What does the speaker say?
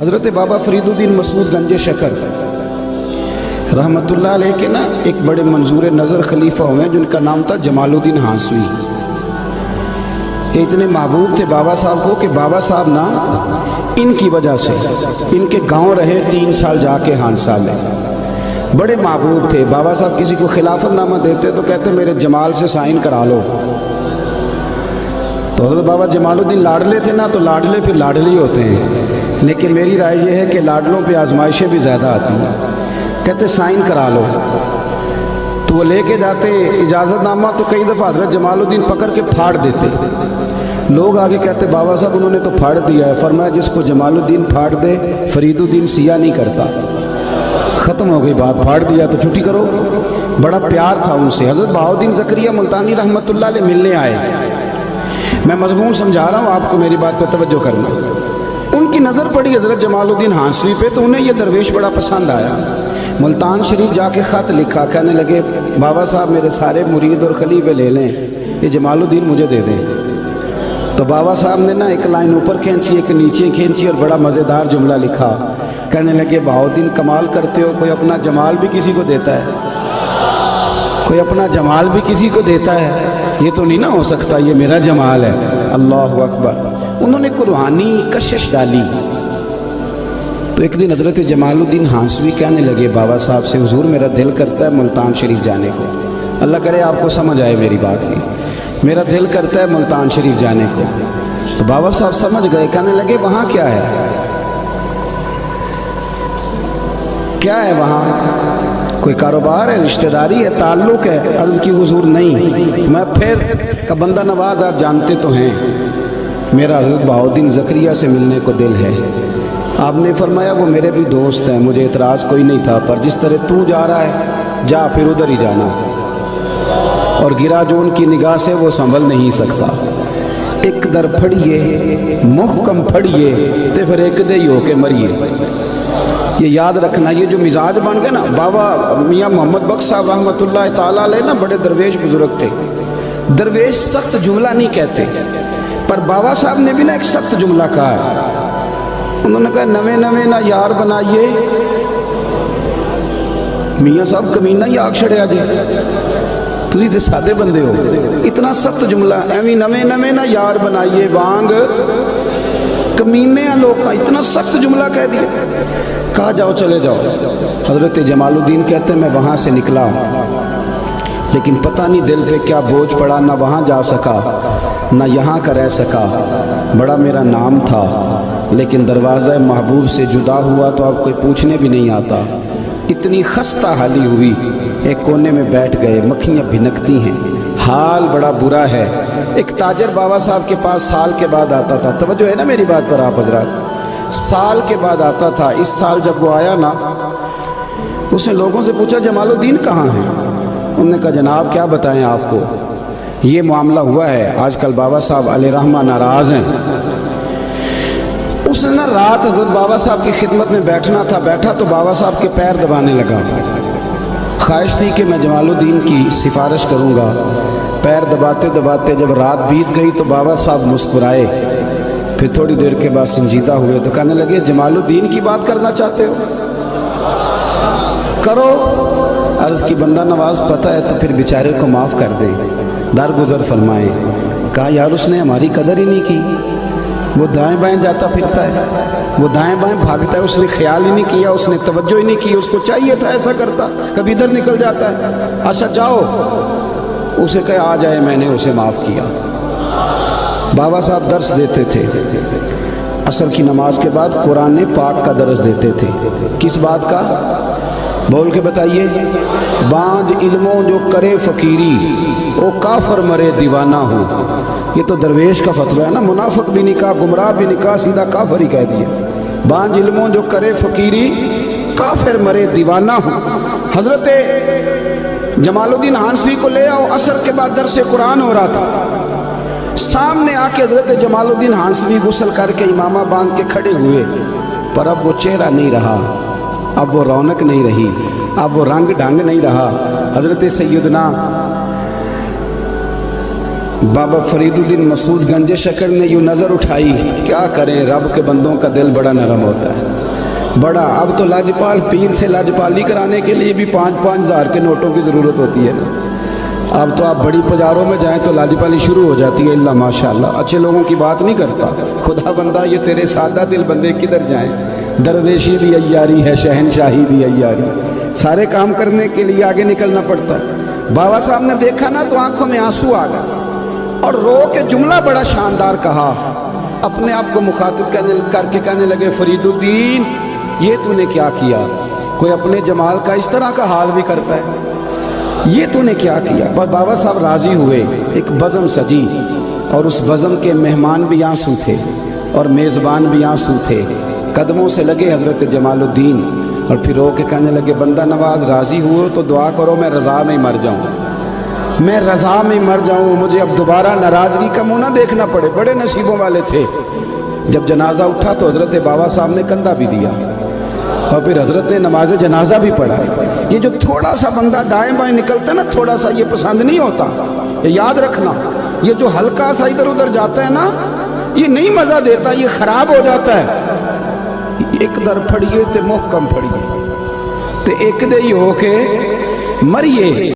حضرت بابا فرید الدین مسعود گنج شکر رحمۃ اللہ علیہ کے نا ایک بڑے منظور نظر خلیفہ ہوئے جن کا نام تھا جمال الدین ہانسوی۔ یہ اتنے محبوب تھے بابا صاحب کو کہ بابا صاحب نا ان کی وجہ سے ان کے گاؤں رہے 3 سال جا کے ہانسا میں، بڑے محبوب تھے۔ بابا صاحب کسی کو خلافت نامہ دیتے تو کہتے میرے جمال سے سائن کرا لو، تو حضرت بابا جمال الدین لاڈلے تھے نا، تو لاڈلے پھر لاڈلے ہی ہوتے ہیں، لیکن میری رائے یہ ہے کہ لاڈلوں پہ آزمائشیں بھی زیادہ آتی ہیں۔ کہتے سائن کرا لو، تو وہ لے کے جاتے اجازت نامہ، تو کئی دفعہ حضرت جمال الدین پکڑ کے پھاڑ دیتے۔ لوگ آگے کہتے بابا صاحب انہوں نے تو پھاڑ دیا ہے۔ فرمایا جس کو جمال الدین پھاڑ دے فرید الدین سیاہ نہیں کرتا، ختم ہو گئی بات، پھاڑ دیا تو چھٹی کرو۔ بڑا پیار تھا ان سے۔ حضرت بہاؤالدین زکریا ملتانی رحمۃ اللہ علیہ ملنے آئے، میں مضمون سمجھا رہا ہوں آپ کو، میری بات پہ توجہ کرنا۔ ان کی نظر پڑی حضرت جمال الدین ہانسوی پہ، تو انہیں یہ درویش بڑا پسند آیا۔ ملتان شریف جا کے خط لکھا، کہنے لگے بابا صاحب میرے سارے مرید اور خلیفے لے لیں، یہ جمال الدین مجھے دے دیں۔ تو بابا صاحب نے نا ایک لائن اوپر کھینچی ایک نیچے کھینچی اور بڑا مزیدار جملہ لکھا، کہنے لگے بہاؤالدین کمال کرتے ہو، کوئی اپنا جمال بھی کسی کو دیتا ہے، کوئی اپنا جمال بھی کسی کو دیتا ہے، یہ تو نہیں نہ ہو سکتا، یہ میرا جمال ہے۔ اللہ اکبر۔ انہوں نے روحانی کشش ڈالی۔ تو ایک دن حضرت جمال الدین ہانسوی کہنے لگے بابا صاحب سے حضور میرا دل کرتا ہے ملتان شریف جانے کو، اللہ کرے آپ کو سمجھ آئے میری بات کی، میرا دل کرتا ہے ملتان شریف جانے کو۔ تو بابا صاحب سمجھ گئے، کہنے لگے وہاں کیا ہے، کیا ہے وہاں، کوئی کاروبار ہے، رشتہ داری ہے، تعلق ہے؟ عرض کی حضور نہیں، میں پھر کا بندہ نواز آپ جانتے تو ہیں، میرا حضرت بہاؤالدین زکریا سے ملنے کو دل ہے۔ آپ نے فرمایا وہ میرے بھی دوست ہیں، مجھے اعتراض کوئی نہیں تھا، پر جس طرح تو جا رہا ہے جا، پھر ادھر ہی جانا، اور گرا جو ان کی نگاہ سے وہ سنبھل نہیں سکتا، ایک در پھڑیے محکم پھڑیے تے پھر ایک دے ہی ہو کے مریے۔ یہ یاد رکھنا، یہ جو مزاج بن گئے نا، بابا میاں محمد بخش صاحب رحمۃ اللہ تعالیٰ علیہ نا بڑے درویش بزرگ تھے۔ درویش سخت جملہ نہیں کہتے، پر بابا صاحب نے بھی نا ایک سخت جملہ کہا ہے۔ انہوں نے کہا نویں نویں نہ یار بنائیے، میاں صاحب کمینہ ہی آگ چھڑیا جی، تسی تے سادے بندے ہو، اتنا سخت جملہ، ایویں نویں نویں نہ یار بنائیے وانگ کمینے ہیں لوگ کا، اتنا سخت جملہ کہہ دیا۔ کہا جاؤ چلے جاؤ۔ حضرت جمال الدین کہتے ہیں میں وہاں سے نکلا، لیکن پتہ نہیں دل پہ کیا بوجھ پڑا، نہ وہاں جا سکا نہ یہاں کا رہ سکا، بڑا میرا نام تھا، لیکن دروازہ محبوب سے جدا ہوا تو اب کوئی پوچھنے بھی نہیں آتا۔ اتنی خستہ حالی ہوئی، ایک کونے میں بیٹھ گئے، مکھیاں بھنکتی ہیں، حال بڑا برا ہے۔ ایک تاجر بابا صاحب کے پاس سال کے بعد آتا تھا، توجہ ہے نا میری بات پر آپ حضرات، سال کے بعد آتا تھا۔ اس سال جب وہ آیا نا، اس نے لوگوں سے پوچھا جمال الدین کہاں ہیں؟ انہوں نے کہا جناب کیا بتائیں آپ کو، یہ معاملہ ہوا ہے، آج کل بابا صاحب علیہ رحمہ ناراض ہیں۔ اس نے نا رات حضرت بابا صاحب کی خدمت میں بیٹھنا تھا، بیٹھا تو بابا صاحب کے پیر دبانے لگا، خواہش تھی کہ میں جمال الدین کی سفارش کروں گا۔ پیر دباتے دباتے جب رات بیت گئی تو بابا صاحب مسکرائے، پھر تھوڑی دیر کے بعد سنجیدہ ہوئے تو کہنے لگے جمال الدین کی بات کرنا چاہتے ہو، کرو۔ عرض کی بندہ نواز پتہ ہے تو پھر بیچارے کو معاف کر دے، درگزر فرمائیں۔ کہا یار اس نے ہماری قدر ہی نہیں کی، وہ دائیں بائیں جاتا پھرتا ہے، وہ دائیں بائیں بھاگتا ہے، اس نے خیال ہی نہیں کیا، اس نے توجہ ہی نہیں کی، اس کو چاہیے تھا ایسا کرتا، کبھی ادھر نکل جاتا ہے۔ اچھا جاؤ، اسے کہے آ جائے، میں نے اسے معاف کیا۔ بابا صاحب درس دیتے تھے، عصر کی نماز کے بعد قرآن پاک کا درس دیتے تھے۔ کس بات کا؟ بول کے بتائیے۔ بانج علموں جو کرے فقیری، او کافر مرے دیوانہ ہو۔ یہ تو درویش کا فتویٰ ہے نا، منافق بھی نہیں کہا، گمراہ بھی نہیں کہا، سیدھا کافر ہی کہہ دیا۔ بانج علموں جو کرے فقیری، کافر مرے دیوانہ ہو۔ حضرت جمال الدین ہانسوی کو لے آؤ، عصر کے بعد درس قرآن ہو رہا تھا، سامنے آ کے حضرت جمال الدین ہانسوی غسل کر کے امامہ باندھ کے کھڑے ہوئے، پر اب وہ چہرہ نہیں رہا، اب وہ رونق نہیں رہی، اب وہ رنگ ڈھنگ نہیں رہا۔ حضرت سیدنا بابا فرید الدین مسعود گنج شکر نے یوں نظر اٹھائی، کیا کریں رب کے بندوں کا دل بڑا نرم ہوتا ہے۔ بڑا اب تو لاجپال پیر سے لاجپالی کرانے کے لیے بھی 5-5 ہزار کے نوٹوں کی ضرورت ہوتی ہے نا. اب تو آپ بڑی بازاروں میں جائیں تو لاجپالی شروع ہو جاتی ہے. اللہ ماشاء اللہ اچھے لوگوں کی بات نہیں کرتا. خدا بندہ یہ تیرے سادہ دل بندے کدھر جائیں. درویشی بھی عیاری ہے, شہنشاہی بھی عیاری, سارے کام کرنے کے لیے آگے نکلنا پڑتا ہے. بابا صاحب نے دیکھا نا تو آنکھوں میں آنسو آ گئے اور رو کے جملہ بڑا شاندار کہا. اپنے آپ کو مخاطب کر کے کہنے لگے, فرید الدین یہ تو نے کیا کیا؟ کوئی اپنے جمال کا اس طرح کا حال بھی کرتا ہے؟ یہ تو نے کیا کیا؟ پر بابا صاحب راضی ہوئے. ایک بزم سجی اور اس بزم کے مہمان بھی آنسو تھے اور میزبان بھی آنسو تھے. قدموں سے لگے حضرت جمال الدین اور پھر رو کے کہنے لگے, بندہ نواز راضی ہوئے تو دعا کرو میں رضا میں مر جاؤں, میں رضا میں مر جاؤں, مجھے اب دوبارہ ناراضگی کا منہ نہ دیکھنا پڑے. بڑے نصیبوں والے تھے. جب جنازہ اٹھا تو حضرت بابا صاحب نے کندھا بھی دیا اور پھر حضرت نے نماز جنازہ بھی پڑھا. یہ جو تھوڑا سا بندہ دائیں بائیں نکلتا ہے نا, تھوڑا سا, یہ پسند نہیں ہوتا. یہ یاد رکھنا, یہ جو ہلکا سا ادھر ادھر جاتا ہے نا, یہ نہیں مزہ دیتا, یہ خراب ہو جاتا ہے. ایک در پھڑیے تے محکم پھڑیے تے ایک دے ہی ہو کے مریے.